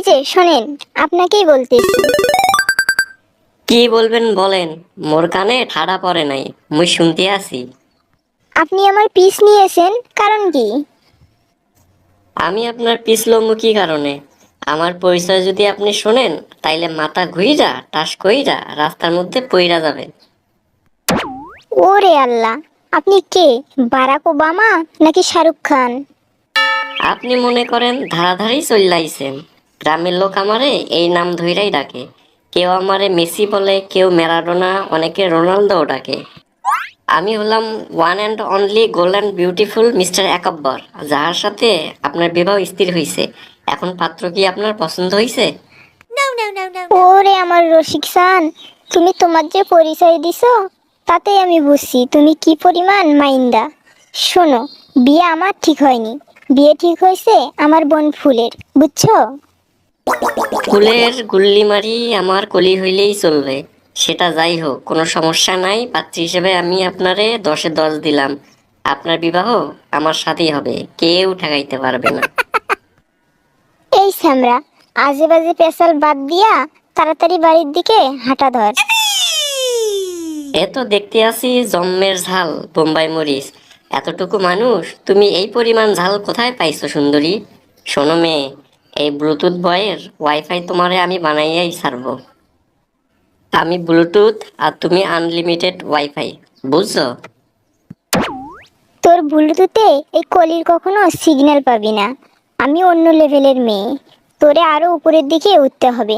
যে শোনেন, আপনাকেই বলতেছি। কি বলবেন বলেন, মোর কানে ঠাড়া পড়ে নাই, মুই শুনতে আছি। আপনি আমার পিস নিয়েছেন কারণ কি? আমি আপনার পিছলমু কি কারণে? আমার পরিচয় যদি আপনি শোনেন, তাইলে মাথা ঘুইরা টাস কইরা রাস্তার মধ্যে পইরা যাবেন। ওরে আল্লাহ, আপনি কে? বারাক ওবামা নাকি শাহরুখ খান? আপনি মনে করেন ধারাধারি চল্লাইছেন। গ্রামের লোক আমারে এই নাম ধইরাই ডাকে। কেউ আমারে মেসি বলে, কেউ ম্যারাডোনা, অনেকে রোনালদোও ডাকে। আমি হলাম one and only gold and beautiful mister Ekabbar, যার সাথে আপনার বিবাহ স্থির হয়েছে। এখন পাত্র কি আপনার পছন্দ হয়েছে? ওরে আমার রসিক সান, তুমি তোমার যে পরিচয় দিছো তাতে আমি বুঝছি তুমি কি পরিমাণ মাইন্দা। শোনো, বিয়ে আমার ঠিক হয়নি, বিয়ে ঠিক হয়েছে আমার বোন ফুলের, বুঝছো? ফুলের গুল্লি মারি আমার কলি হইলেই চলবে। সেটা যাই হোক, কোনো সমস্যা নাই। পাত্রী হিসেবে আমি আপনারে 10-এ 10 দিলাম। আপনার বিবাহ আমার সাথেই হবে, কেউ ঠেকাইতে পারবে না। এই স্যামরা, আজে বাজে পেশাল বাদ দিয়া তাড়াতাড়ি বাড়ির দিকে হাঁটা ধর। এ তো দেখতে আছি জম্মের ঝাল, বোম্বাই মরিচ। এতটুকু মানুষ, তুমি এই পরিমাণ ঝাল কোথায় পাইছো সুন্দরী? শোনো মেয়ে, এই ব্লুটুথ বয়ের ওয়াইফাই তোমারে আমি বানাইয়াই ছাড়বো। আমি ব্লুটুথ আর তুমি আনলিমিটেড ওয়াইফাই, বুঝছো? তোর ব্লুটুথে এই কলির কখনো সিগন্যাল পাবি না। আমি অন্য লেভেলের মেয়ে, তোরে আরো উপরের দিকে উঠতে হবে,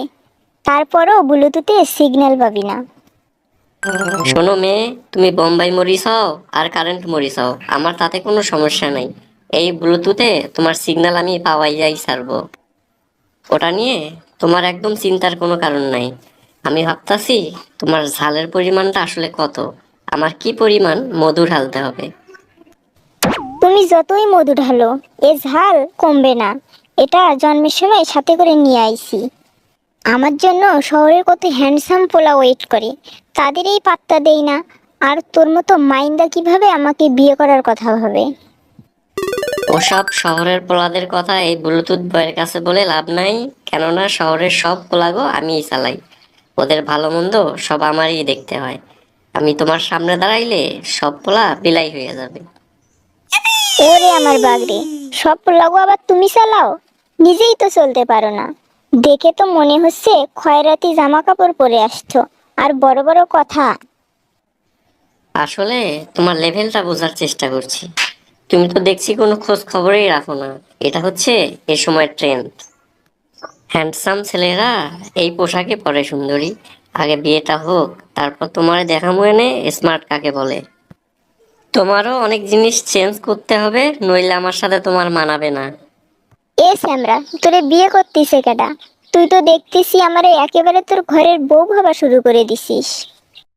তারপরও ব্লুটুথে সিগন্যাল পাবি না। শোনো মেয়ে, তুমি বোম্বাই মরিচ হও আর কারেন্ট মরিচ হও, আমার তাতে কোনো সমস্যা নাই। এই ব্লুটুথে তোমার সিগন্যাল আমি পাওয়াইয়াই ছাড়বো। ওটা নিয়ে তোমার একদম চিন্তার কোনো কারণ নাই। আমি ভাবতাছি তোমার ঝালের পরিমাণটা আসলে কত, আমার কি পরিমাণ মধু ঢালতে হবে। তুমি যতই মধু ঢালো, এ ঝাল কমবে না। এটা জন্মের সময় সাথে করে নিয়ে আইছি। আমার জন্য শহরের কত হ্যান্ডসাম পোলা ওয়েট করে, তাদের এই পাত্তা দেই না। আর তোর মতো মাইন্দা কিভাবে আমাকে বিয়ে করার কথা ভাবে? ওসব শহরের পোলাদের কথা এই ব্লুটুথ বয়ের কাছে বলে লাভ নাই। কেননা শহরের সব পোলাগো আমিই চালাই, ওদের ভালো মন্দ সব আমারই দেখতে হয়। আমি তোমার সামনে দাঁড়াইলে সব পোলা বিলাই হয়ে যাবে। ওরে আমার বাগরে, সব পোলাগো আবার তুমি চালাও? নিজেই তো চলতে পারো না। দেখে তো মনে হচ্ছে খয়রাতি জামা কাপড় পরে আসছো, আর বড় বড় কথা। আসলে তোমার লেভেলটা বোঝার চেষ্টা করছি। তুমি তো দেখছি কোনো খোঁজ খবরই রাখো না। এটা হচ্ছে এ সময় ট্রেন্ড। হ্যান্ডসাম ছেলেরা এই পোশাকে পরে সুন্দরী। আগে বিয়েটা হোক, তারপর তোমার দেখামো এনে স্মার্ট কাকে বলে। তোমারও অনেক জিনিস চেঞ্জ করতে হবে, নইলে আমার সাথে তোমার মানাবে না। এ স্যামরা, তোরে বিয়ে করতিছে কেডা? তুই তো দেখতেছি আমারে একেবারে তোর ঘরের বউ ভাবা শুরু করে দিছিস।